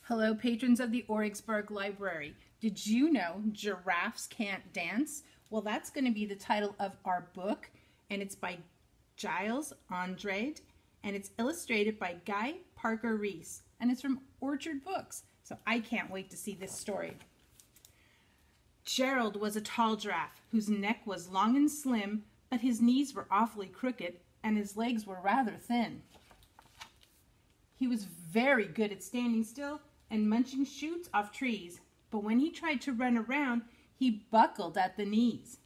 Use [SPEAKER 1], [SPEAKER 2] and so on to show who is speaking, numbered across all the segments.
[SPEAKER 1] Hello, patrons of the Origsburg Library. Did you know giraffes can't dance? Well, that's going to be the title of our book, and it's by Giles Andrade, and it's illustrated by Guy Parker Reese, and it's from Orchard Books. So I can't wait to see this story. Gerald was a tall giraffe whose neck was long and slim, but his knees were awfully crooked and his legs were rather thin. He was very good at standing still and munching shoots off trees, but when he tried to run around, he buckled at the knees.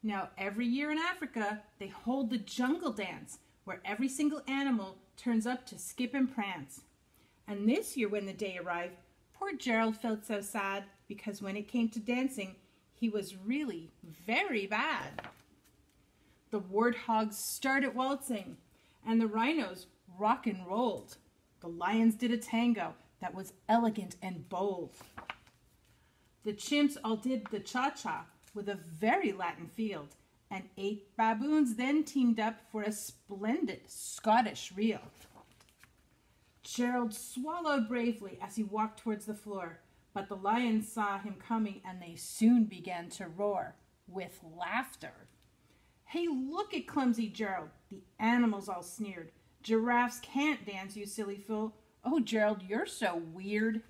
[SPEAKER 1] Now, every year in Africa, they hold the jungle dance, where every single animal turns up to skip and prance. And this year, when the day arrived, poor Gerald felt so sad, because when it came to dancing, he was really very bad. The warthogs started waltzing, and the rhinos rock and rolled. The lions did a tango that was elegant and bold. The chimps all did the cha-cha with a very Latin feel, and 8 baboons then teamed up for a splendid Scottish reel. Gerald swallowed bravely as he walked towards the floor, but the lions saw him coming and they soon began to roar with laughter. "Hey, look at clumsy Gerald," the animals all sneered. "Giraffes can't dance, you silly fool. Oh, Gerald, you're so weird."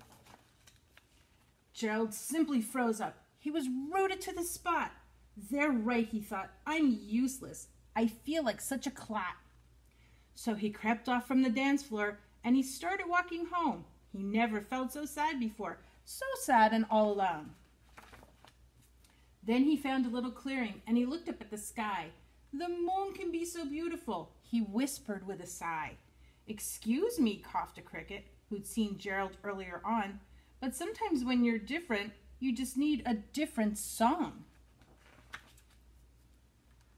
[SPEAKER 1] Gerald simply froze up. He was rooted to the spot. "They're right," he thought. "I'm useless. I feel like such a clot." So he crept off from the dance floor and he started walking home. He never felt so sad before, so sad and all alone. Then he found a little clearing and he looked up at the sky. "The moon can be so beautiful," he whispered with a sigh. "Excuse me," coughed a cricket, who'd seen Gerald earlier on, "but sometimes when you're different, you just need a different song."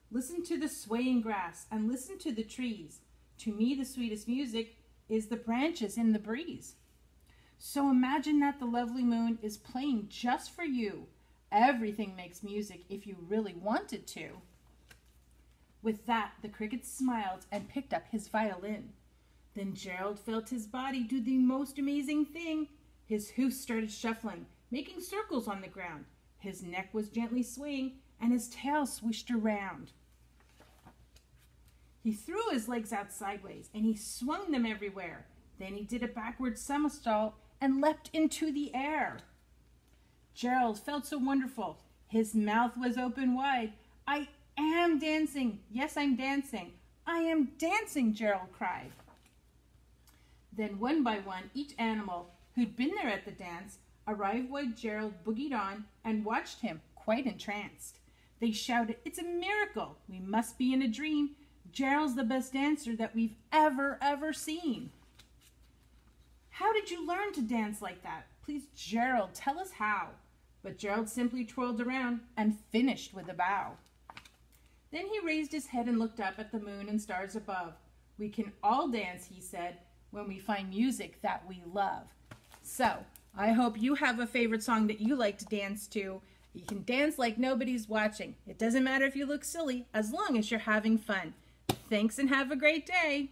[SPEAKER 1] Listen to the swaying grass and listen to the trees. To me, the sweetest music is the branches in the breeze. So imagine that the lovely moon is playing just for you. Everything makes music if you really want it to. With that, the cricket smiled and picked up his violin. Then Gerald felt his body do the most amazing thing. His hoofs started shuffling, making circles on the ground. His neck was gently swaying, and his tail swished around. He threw his legs out sideways, and he swung them everywhere. Then he did a backward somersault and leapt into the air. Gerald felt so wonderful. His mouth was open wide. "I am dancing. Yes, I'm dancing. I am dancing," Gerald cried. Then one by one, each animal who'd been there at the dance arrived while Gerald boogied on and watched him, quite entranced. They shouted, "It's a miracle. We must be in a dream. Gerald's the best dancer that we've ever seen." "How did you learn to dance like that? Please, Gerald, tell us how." But Gerald simply twirled around and finished with a bow. Then he raised his head and looked up at the moon and stars above. "We can all dance," he said, "when we find music that we love." So, I hope you have a favorite song that you like to dance to. You can dance like nobody's watching. It doesn't matter if you look silly, as long as you're having fun. Thanks and have a great day.